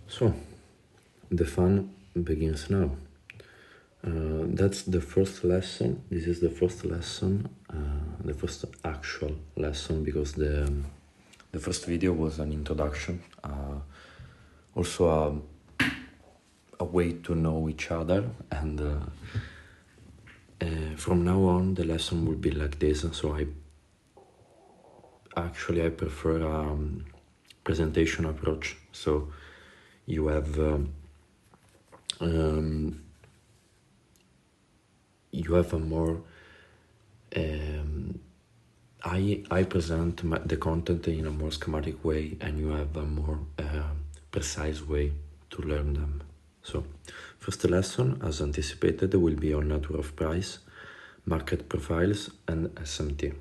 So, the fun begins now. That's the first lesson. This is the first lesson, the first actual lesson, because the first video was an introduction, also a way to know each other, and from now on the lesson will be like this. So I prefer presentation approach. So you have a more I present the content in a more schematic way, and you have a more precise way to learn them. So, first lesson, as anticipated, will be on network of price, market profiles, and SMT.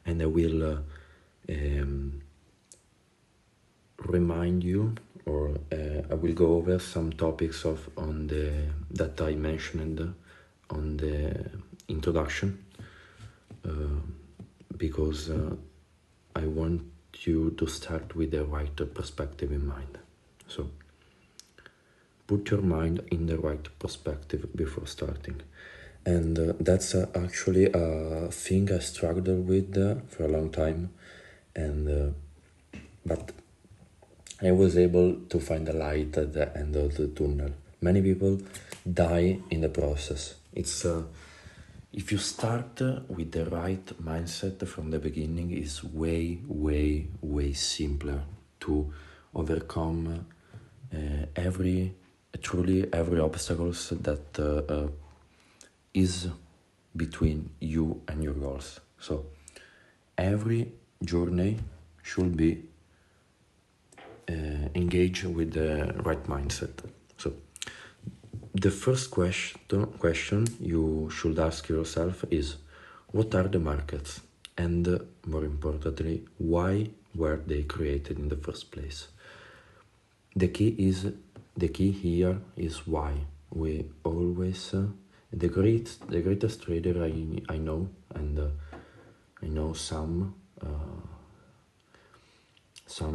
And I will remind you, or I will go over some topics that I mentioned on the introduction, because I want you to start with the right perspective in mind. So put your mind in the right perspective before starting. And that's actually a thing I struggled with for a long time, and but I was able to find a light at the end of the tunnel. Many people die in the process. It's if you start with the right mindset from the beginning, it's way, way, way simpler to overcome every obstacles that is between you and your goals. So every journey should be engaged with the right mindset. So the first question you should ask yourself is, what are the markets? And more importantly, why were they created in the first place? The key here is why. We always the greatest trader I know, and I know some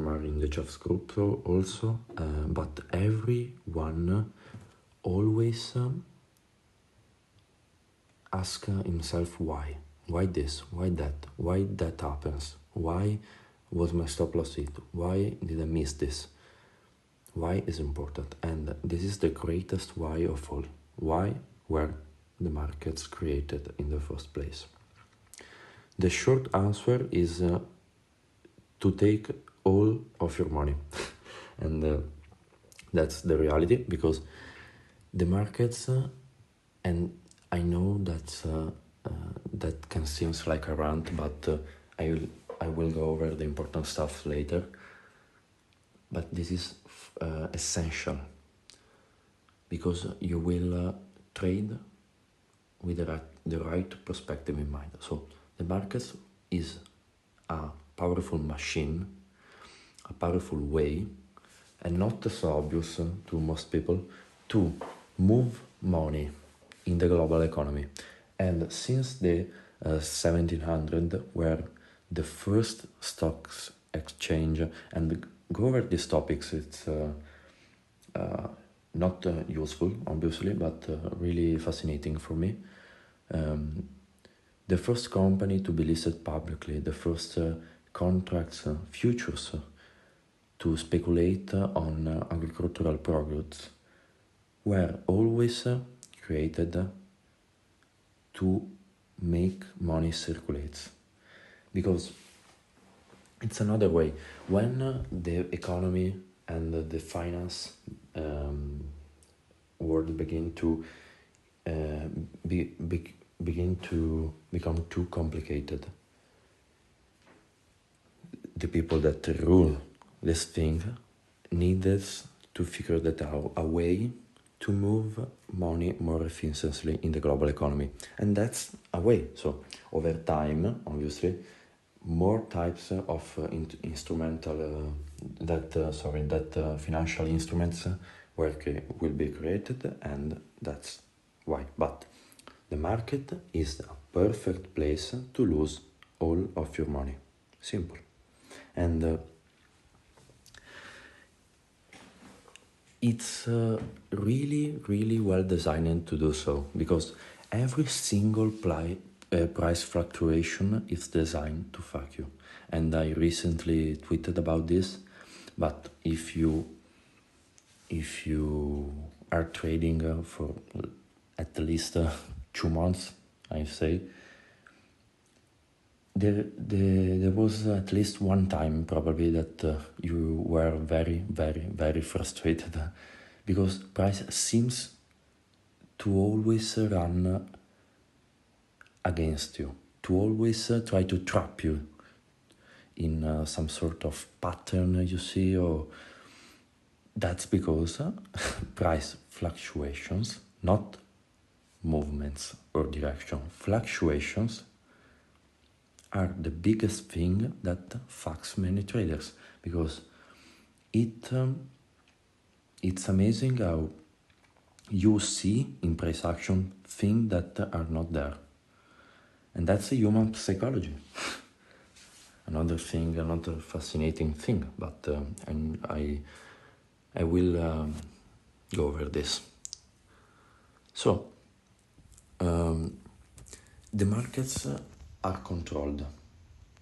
are in the Jeffs group also, but everyone always ask himself why. Why this? Why that? Why that happens? Why was my stop loss hit? Why did I miss this? Why is important? And this is the greatest why of all. Why were the markets created in the first place? The short answer is to take all of your money. And that's the reality, because the markets, and I know that can seem like a rant, but I will go over the important stuff later. But this is essential, because you will trade with the right perspective in mind. So the markets is a powerful machine, a powerful way, and not so obvious to most people, to move money in the global economy. And since the 1700, where the first stocks exchange, and go over these topics, it's not useful, obviously, but really fascinating for me. The first company to be listed publicly, the first contracts, futures, to speculate on agricultural products, were always created to make money circulate. Because it's another way. When the economy and the finance world begin to begin to become too complicated, the people that rule this thing needed to figure that out, a way to move money more efficiently in the global economy. And that's a way. So over time, obviously, more types of financial instruments will be created, and that's why. But the market is a perfect place to lose all of your money. Simple. And it's really, really well designed to do so, because every single price fluctuation is designed to fuck you. And I recently tweeted about this, but if you are trading for at least 2 months, I say, there was at least one time probably that you were very, very, very frustrated because price seems to always run against you, to always try to trap you in some sort of pattern, you see, or that's because price fluctuations, not movements or direction, fluctuations are the biggest thing that fucks many traders, because it's amazing how you see in price action things that are not there, and that's a human psychology. Another fascinating thing, but I will go over this. So the markets are controlled.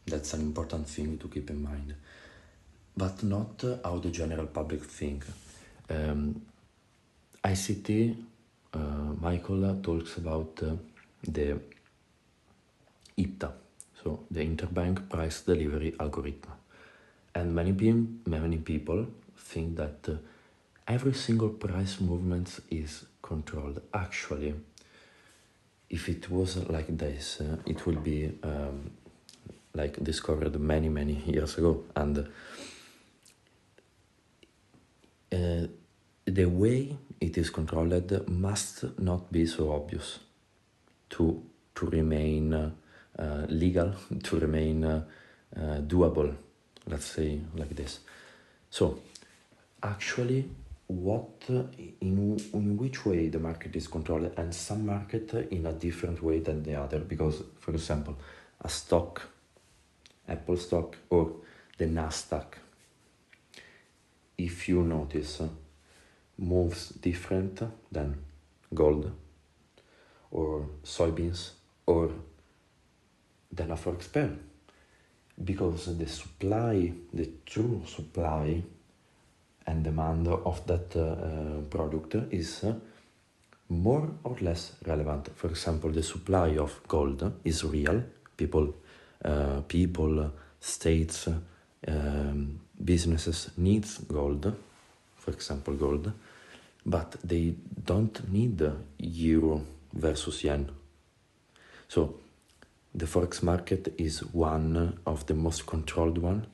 That's an important thing to keep in mind, but not how the general public think. ICT, Michael talks about the IPTA, so the Interbank Price Delivery Algorithm, and many people think that every single price movement is controlled. Actually, if it was like this, it would be like discovered many years ago, and the way it is controlled must not be so obvious to remain legal, to remain doable, let's say like this. So actually, in which way the market is controlled, and some market in a different way than the other, because for example, a stock, Apple stock or the Nasdaq, if you notice, moves different than gold or soybeans or than a forex pair, because the true supply and demand of that product is more or less relevant. For example, the supply of gold is real. People, states, businesses needs gold, for example gold, but they don't need euro versus yen. So the forex market is one of the most controlled one,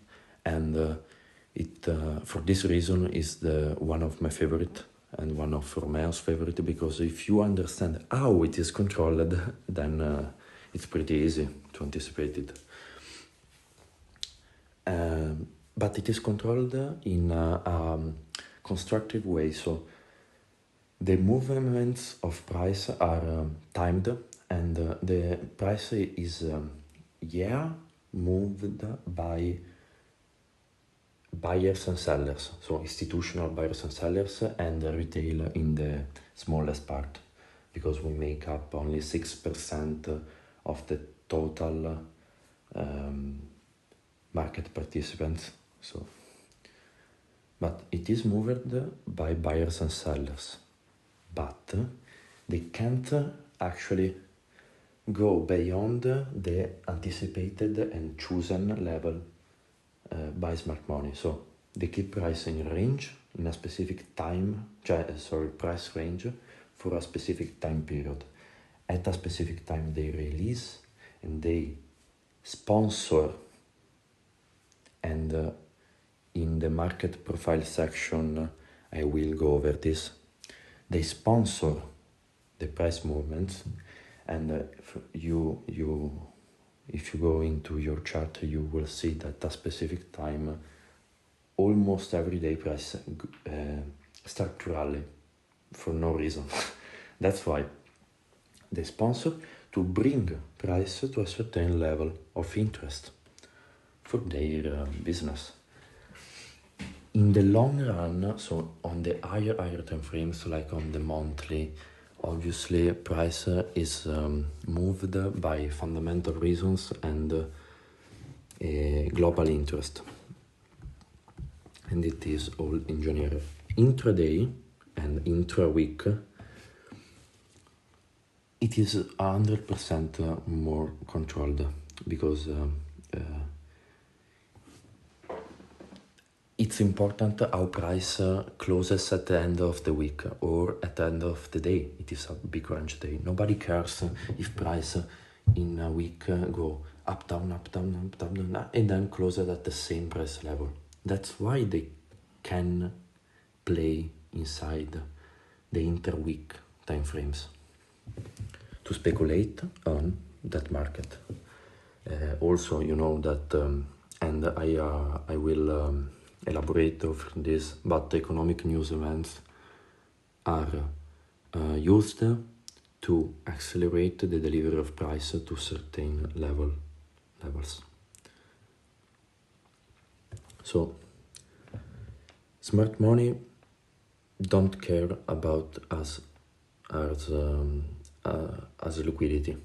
and it for this reason is the one of my favorite and one of Romeo's favorite, because if you understand how it is controlled, then it's pretty easy to anticipate it. But it is controlled in a constructive way, so the movements of price are timed, and the price is moved by buyers and sellers, so institutional buyers and sellers, and retail in the smallest part, because we make up only 6% of the total market participants. So, but it is moved by buyers and sellers, but they can't actually go beyond the anticipated and chosen level by smart money. So they keep price in range in a specific time, price range for a specific time period. At a specific time they release and they sponsor, and in the market profile section I will go over this. They sponsor the price movements, and if you go into your chart, you will see that at a specific time almost every day price start to rally for no reason. That's why they sponsor to bring price to a certain level of interest for their business. In the long run, so on the higher time frames, like on the monthly, obviously price is moved by fundamental reasons and global interest, and it is all engineered. Intraday and intra-week, it is 100% more controlled, because it's important how price closes at the end of the week or at the end of the day. It is a big range day. Nobody cares if price in a week go up, down, up, down, up, down, down, and then closes at the same price level. That's why they can play inside the interweek time frames to speculate on that market. Also, you know that, and I will elaborate over this, but economic news events are used to accelerate the delivery of price to certain levels. So, smart money don't care about us as liquidity,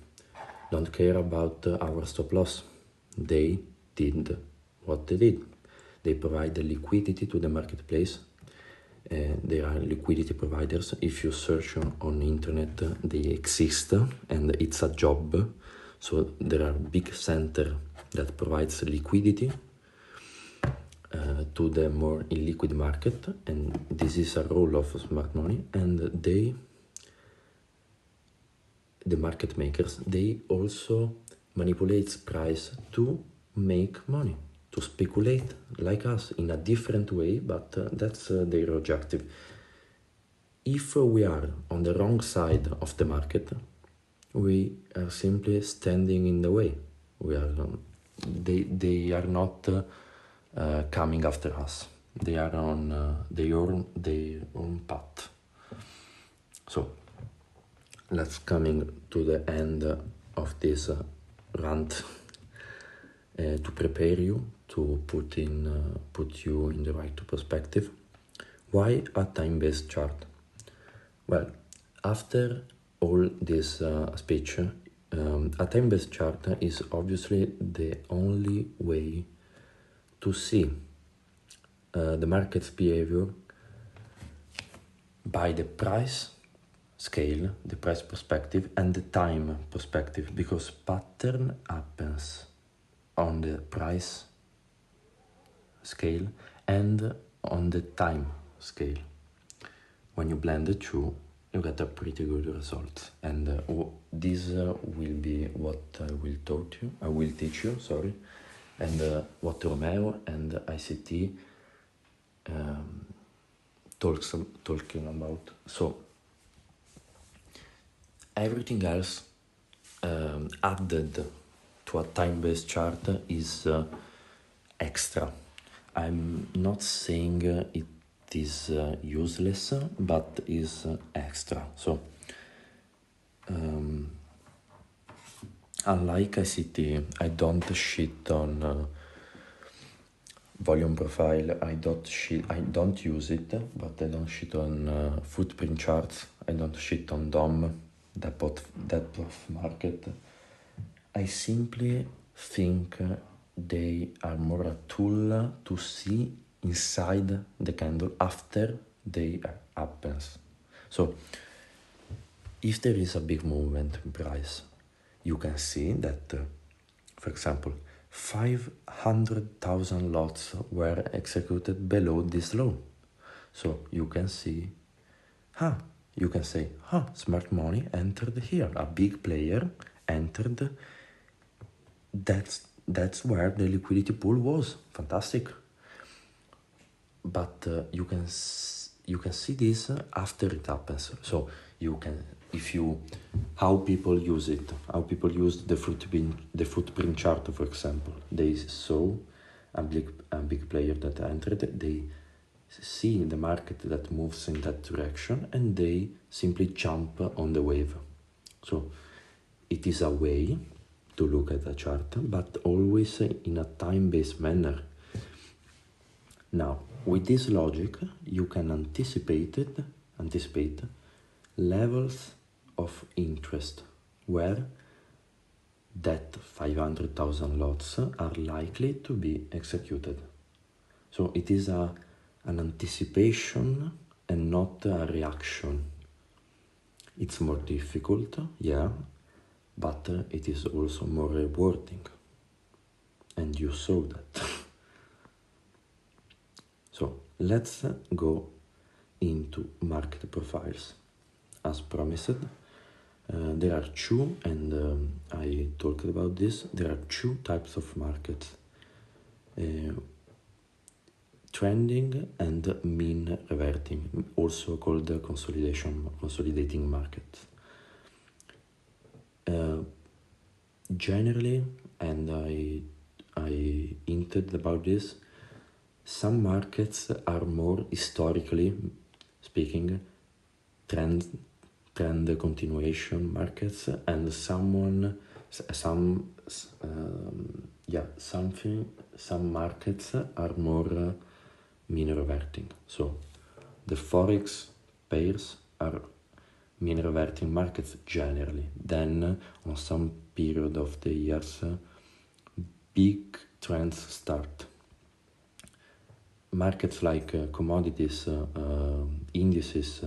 don't care about our stop loss. They did what they did. They provide the liquidity to the marketplace. They are liquidity providers. If you search on internet, they exist, and it's a job. So there are big center that provides liquidity to the more illiquid market, and this is a role of smart money. And the market makers, they also manipulate price to make money, to speculate like us in a different way, but that's their objective. If we are on the wrong side of the market, we are simply standing in the way. They are not coming after us. They are on their own path. So let's coming to the end of this rant to prepare you, to put you in the right perspective. Why a time-based chart? Well, after all this speech, a time-based chart is obviously the only way to see the market's behavior by the price scale, the price perspective, and the time perspective, because pattern happens on the price scale and on the time scale. When you blend the two, you get a pretty good result. And this will be what I will teach you, and what Romeo and ICT talking about. So everything else added to a time-based chart is extra. I'm not saying it is useless, but is extra. So unlike ICT, I don't shit on volume profile. I don't use it, but I don't shit on footprint charts. I don't shit on DOM, depth of market. I simply think they are more a tool to see inside the candle after they happens. So if there is a big movement in price, you can see that, for example, 500,000 lots were executed below this low. So you can see, you can say, smart money entered here, a big player entered. That's where the liquidity pool was. Fantastic. But you can see this after it happens. So you can, how people use it, how people use the footprint chart, for example. They saw a big player that entered. They see the market that moves in that direction, and they simply jump on the wave. So it is a way to look at a chart, but always in a time-based manner. Now, With this logic, you can anticipate levels of interest where that 500,000 lots are likely to be executed. So it is an anticipation and not a reaction. It's more difficult, yeah, but it is also more rewarding. And you saw that. So let's go into market profiles. As promised, there are two, and I talked about this, there are two types of markets. Trending and mean reverting, also called consolidating markets. Generally, and I hinted about this, some markets are more historically speaking trend continuation markets, and some markets are more mean reverting. So the forex pairs are mean reverting markets generally. Then on some period of the years, big trends start. Markets like commodities, indices,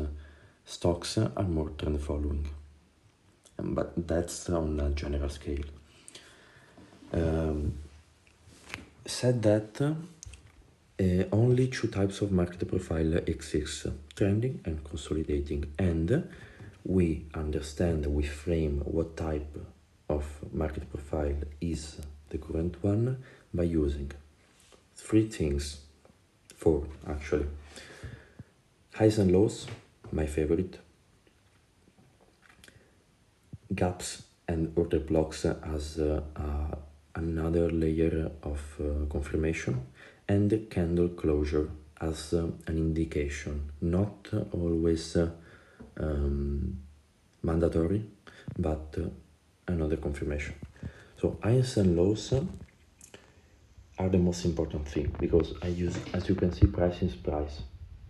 stocks are more trend following, but that's on a general scale. Said that, only two types of market profile exist, trending and consolidating, and we understand, we frame what type of market profile is the current one by using four actually. Highs and lows, my favorite. Gaps and order blocks as another layer of confirmation, and candle closure as an indication, not always mandatory, but another confirmation. So highs and lows are the most important thing, because as you can see, price is price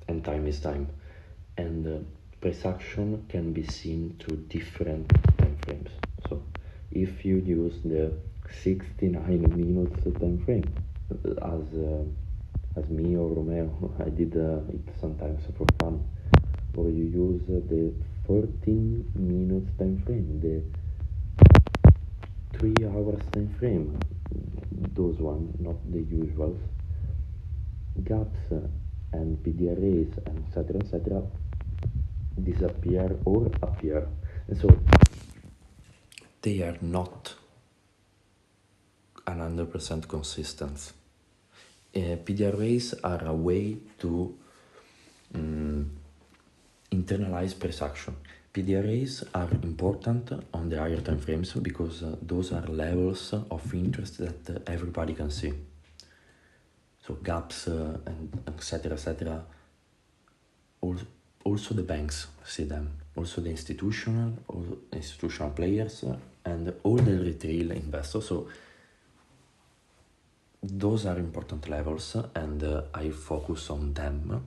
and time is time, and price action can be seen through different time frames. So if you use the 69 minutes time frame as me or Romeo, I did it sometimes for fun, or you use the 14 minutes time frame, the 3 hours time frame, those ones, not the usuals, gaps and PDRAs, and etc. disappear or appear, and so they are not 100% consistent. PDRAs are a way to internalize price action. PDRAs are important on the higher time frames because those are levels of interest that everybody can see. So gaps and etc. Also the banks see them, also the institutional players, and all the retail investors. So those are important levels, and I focus on them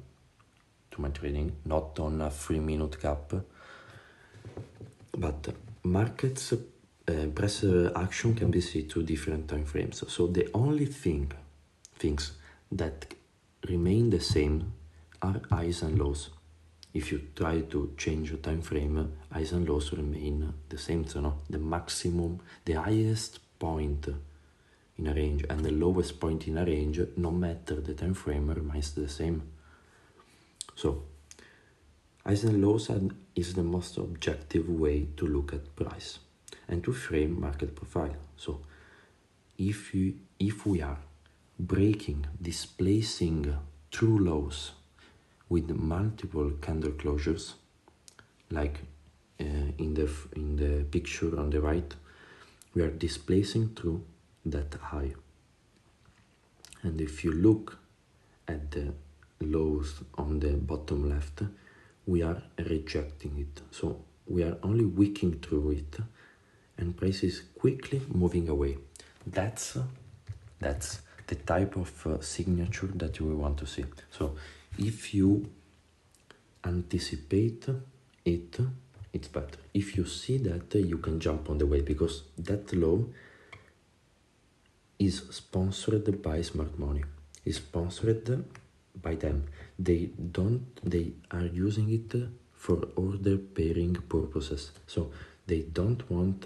to my trading, not on a 3-minute gap. But markets price action can be seen to different time frames. So the only things that remain the same are highs and lows. If you try to change the time frame, highs and lows remain the same. So no, the maximum, the highest point in a range and the lowest point in a range, no matter the time frame, remains the same. So highs and lows is the most objective way to look at price and to frame market profile. So if we are breaking, displacing true lows with multiple candle closures, like in the picture on the right, we are displacing through that high. And if you look at the lows on the bottom left, we are rejecting it. So we are only wicking through it, and price is quickly moving away. That's the type of signature that we want to see. So if you anticipate it, it's better. If you see that, you can jump on the wave, because that law is sponsored by Smart Money. Is sponsored by them. They are using it for order pairing purposes. So they don't want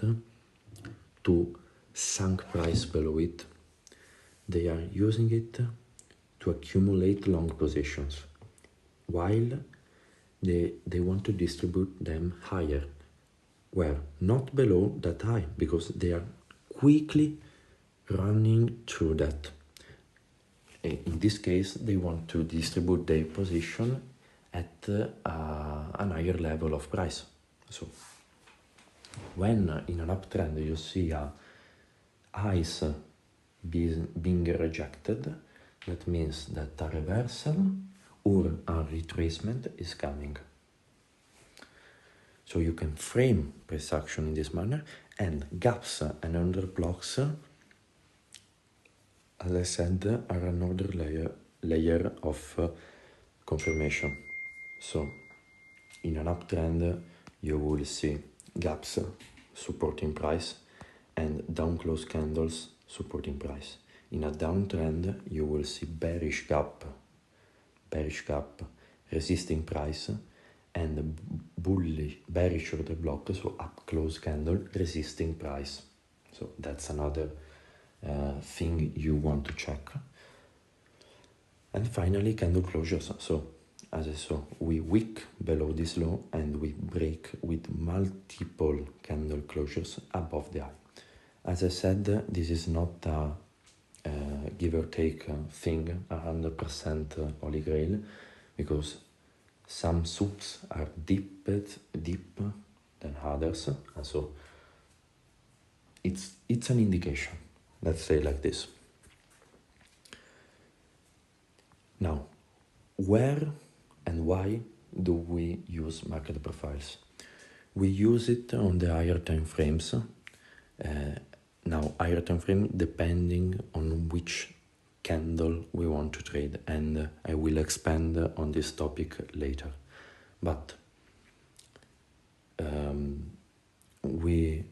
to sunk price below it. They are using it to accumulate long positions, while they want to distribute them higher, where not below that high, because they are quickly running through that. In this case, they want to distribute their position at a higher level of price. So when in an uptrend you see a highs being rejected, that means that a reversal or a retracement is coming. So you can frame price action in this manner, and gaps and underblocks, as I said, are another layer of confirmation. So in an uptrend you will see gaps supporting price and down close candles supporting price. In a downtrend you will see bearish gap resisting price, and bearish order block, so up close candle resisting price. So that's another thing you want to check. And finally, candle closures. So as I saw, we wick below this low and we break with multiple candle closures above the high. As I said, this is not a give or take thing, 100% holy grail, because some soups are deeper than others, and so it's an indication. Let's say like this. Now, where and why do we use market profiles? We use it on the higher time frames. Now, higher time frame depending on which candle we want to trade, and I will expand on this topic later. But we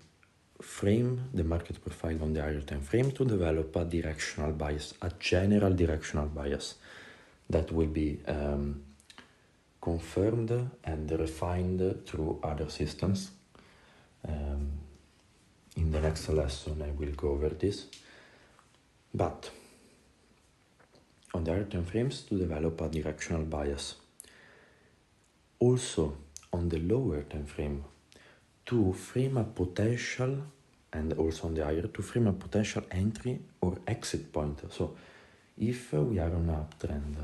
frame the market profile on the higher time frame to develop a directional bias, a general directional bias that will be confirmed and refined through other systems. In the next lesson I will go over this. But on the higher time frames to develop a directional bias. Also on the lower time frame to frame a potential, and also on the higher, to frame a potential entry or exit point. So if we are on an uptrend,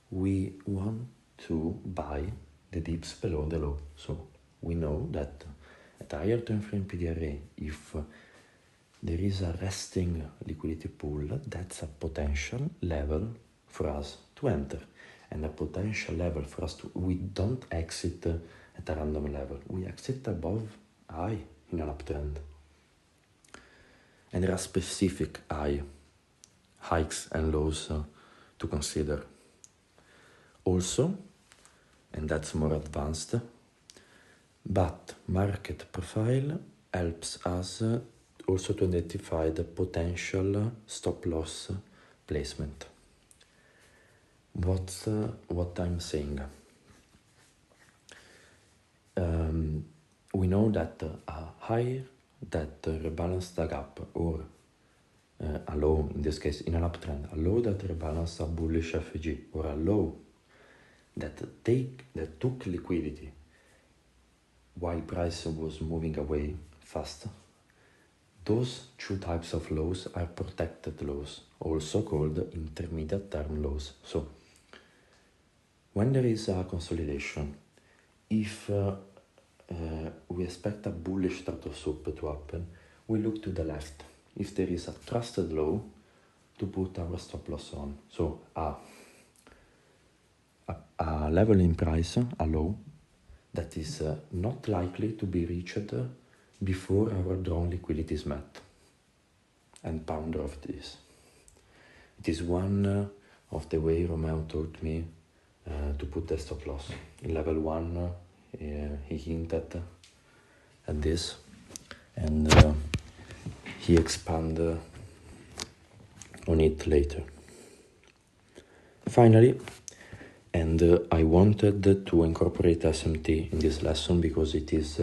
we want to buy the dips below the low. So we know that at higher time frame PDRA, if there is a resting liquidity pool, that's a potential level for us to enter, and a potential level for us to, we don't exit at a random level, we exit above high in an uptrend. And there are specific hikes and lows to consider. Also, and that's more advanced, but market profile helps us also to identify the potential stop loss placement. What I'm saying? We know that a high that rebalance the gap, or a low, in this case in an uptrend, a low that rebalance a bullish FEG, or a low that took liquidity while price was moving away fast. Those two types of lows are protected lows, also called intermediate term lows. So when there is a consolidation, if we expect a bullish start of soup to happen, we look to the left. If there is a trusted low, to put our stop loss on. So a level in price, a low, that is not likely to be reached before our drawn liquidity is met, and pounder of this. It is one of the way Romeo taught me to put the stop loss. In level 1, he hinted at this, and he expanded on it later. Finally, and I wanted to incorporate SMT in this lesson because it is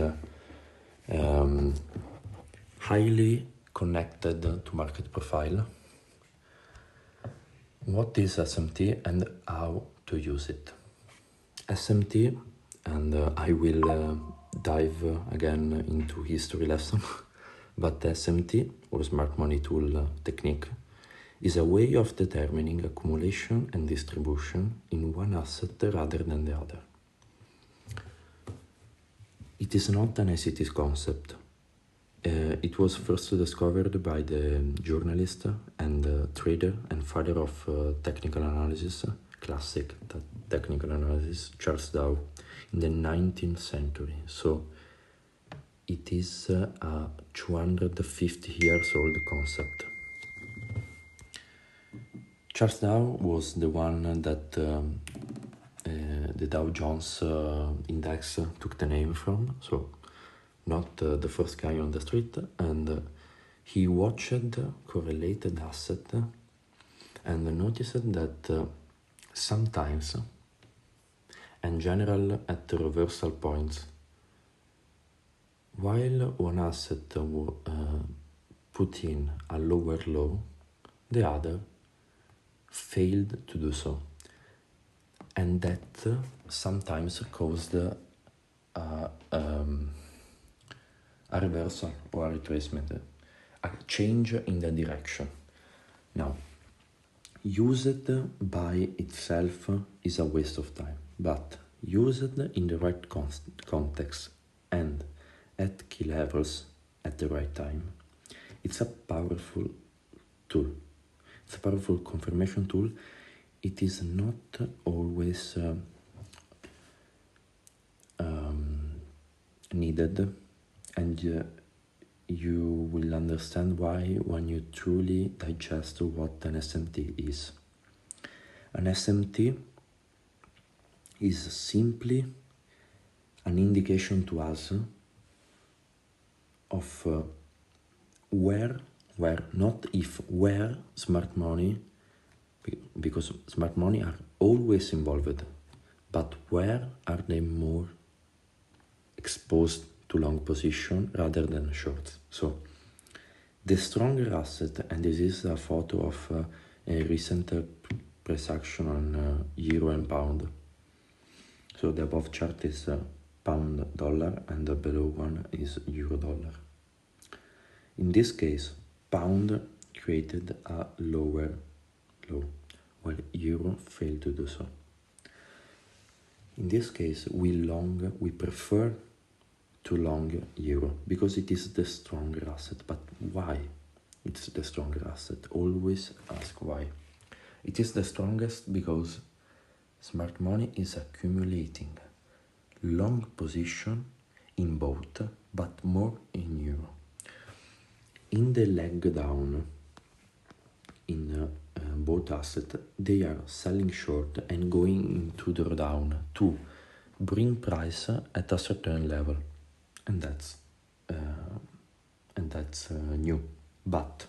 highly connected to market profile. What is SMT and how to use it? SMT, and I will dive again into history lesson, but SMT, or Smart Money Tool technique, is a way of determining accumulation and distribution in one asset rather than the other. It is not an ICT concept. It was first discovered by the journalist and trader and father of technical analysis, classic technical analysis, Charles Dow, in the 19th century. So it is a 250 years old concept. Charles Dow was the one that the Dow Jones index took the name from, so not the first guy on the street, and he watched correlated asset and noticed that sometimes, in general at the reversal points, while one asset put in a lower low, the other failed to do so, and that sometimes caused a reversal or a retracement, a change in the direction. Now, used by itself is a waste of time, but used in the right context and at key levels at the right time, it's a powerful tool. It's a powerful confirmation tool. It is not always needed, and you will understand why when you truly digest what an SMT is. An SMT is simply an indication to us of where, not if, where smart money, because smart money are always involved, but where are they more exposed to long position rather than shorts. So the stronger asset, and this is a photo of a recent price action on euro and pound. So the above chart is pound dollar and the below one is euro dollar. In this case, pound created a lower low, while euro failed to do so. In this case, we prefer to long euro because it is the stronger asset. But why it's the stronger asset? Always ask why. It is the strongest because smart money is accumulating long position in both, but more in euro. In the leg down in both assets, they are selling short and going into drawdown to bring price at a certain level, and that's new. But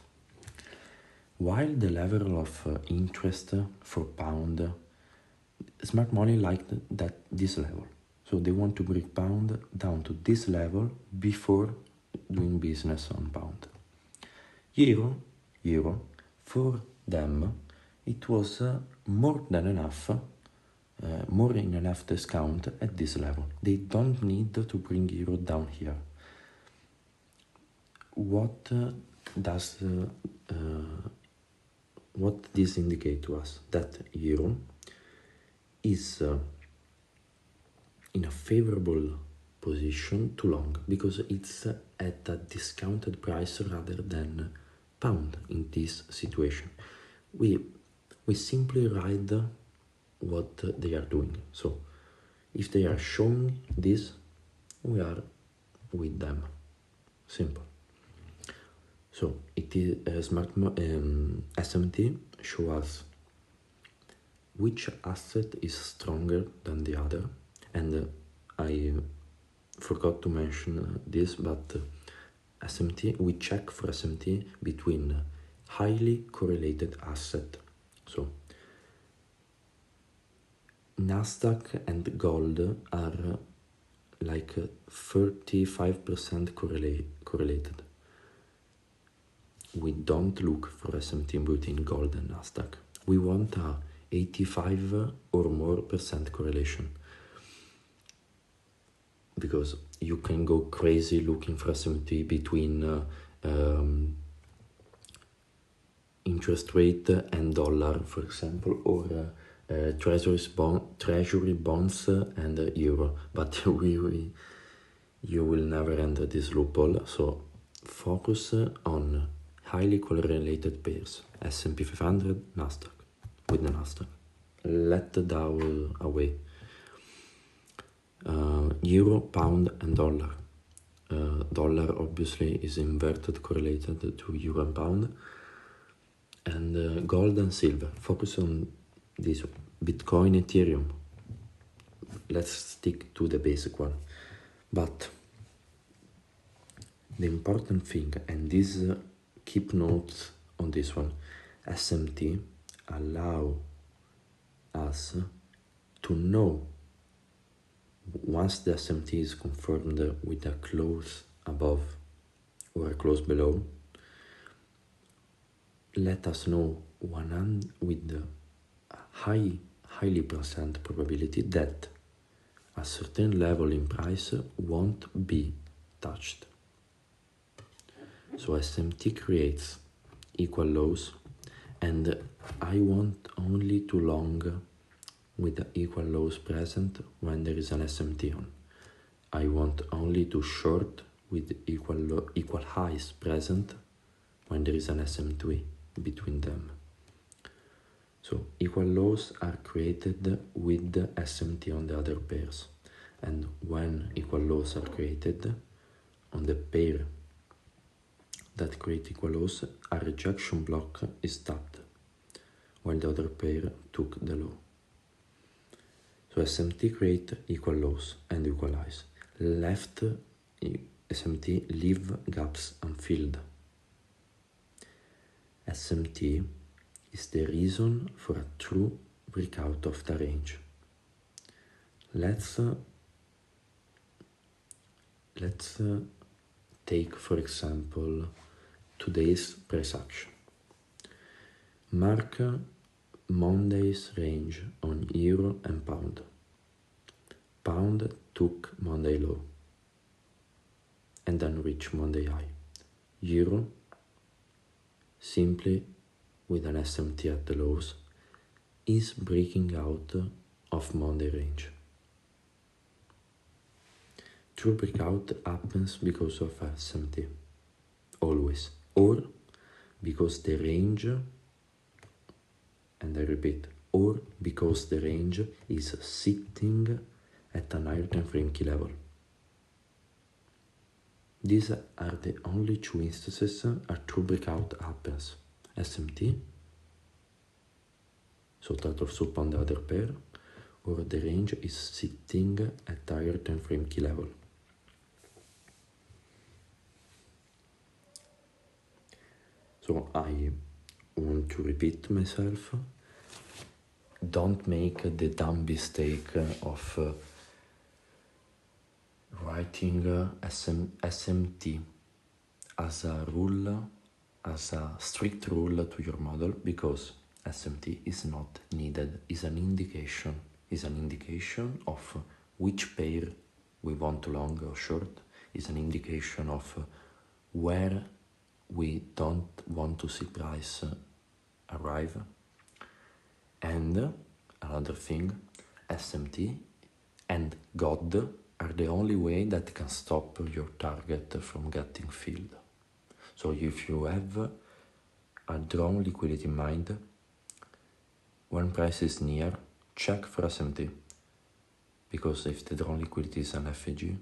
while the level of interest for pound, smart money liked this level, so they want to bring pound down to this level before doing business on pound. Euro, for them, it was more than enough, more than enough discount at this level. They don't need to bring euro down here. What this indicate to us? That euro is in a favorable position to long because it's at a discounted price rather than pound in this situation. We simply ride what they are doing. So if they are showing this, we are with them. Simple. So it is SMT show us which asset is stronger than the other, and I forgot to mention this, but SMT, we check for SMT between highly correlated asset. So Nasdaq and gold are like 35% correlated. We don't look for SMT between gold and Nasdaq. We want a 85 or more % correlation, because you can go crazy looking for SMT between interest rate and dollar, for example, or treasury bonds and euro, but you will never enter this loophole. So focus on highly correlated pairs, S&P 500, Nasdaq, with the Nasdaq. Let the Dow away. Euro, pound and dollar. Dollar obviously is inverted correlated to euro and pound. And gold and silver. Focus on this. Bitcoin, Ethereum. Let's stick to the basic one. But the important thing, and this keep notes on this one, SMT allow us to know once the SMT is confirmed with a close above or a close below, let us know with the highly percent probability that a certain level in price won't be touched. So SMT creates equal lows, and I want only to long with the equal lows present when there is an SMT on. I want only to short with equal highs present when there is an SMT between them. So equal lows are created with the SMT on the other pairs, and when equal lows are created on the pair that create equal lows, a rejection block is tapped while the other pair took the low. So SMT create equal lows and equal highs. Left SMT leave gaps unfilled. SMT is the reason for a true breakout of the range. Let's take, for example, today's price action. Mark Monday's range on euro and pound. Pound took Monday low and then reached Monday high. Euro, simply with an SMT at the lows, is breaking out of Monday range. True breakout happens because of SMT, always, or because the range, and I repeat, or because the range is sitting at an higher time frame key level. These are the only two instances a true breakout happens. SMT, so total soup on the other pair, or the range is sitting at higher time frame key level. So I want to repeat myself. Don't make the dumb mistake of writing SMT as a rule, as a strict rule to your model, because SMT is not needed. Is an indication of which pair we want to long or short. Is an indication of where we don't want to see price arrive. And another thing, SMT and God are the only way that can stop your target from getting filled. So if you have a drawn liquidity in mind, when price is near, check for SMT. Because if the drawn liquidity is an FEG,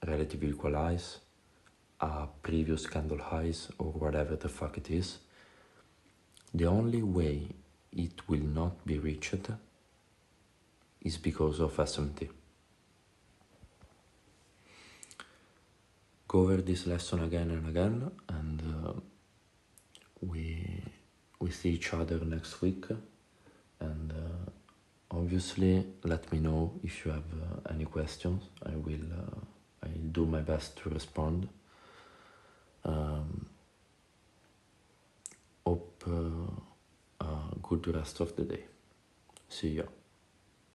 relative equal highs, a previous candle highs or whatever the fuck it is, the only way it will not be reached is because of SMT. Go over this lesson again and again, and we see each other next week. And obviously, let me know if you have any questions. I'll do my best to respond. Hope a good rest of the day. See ya.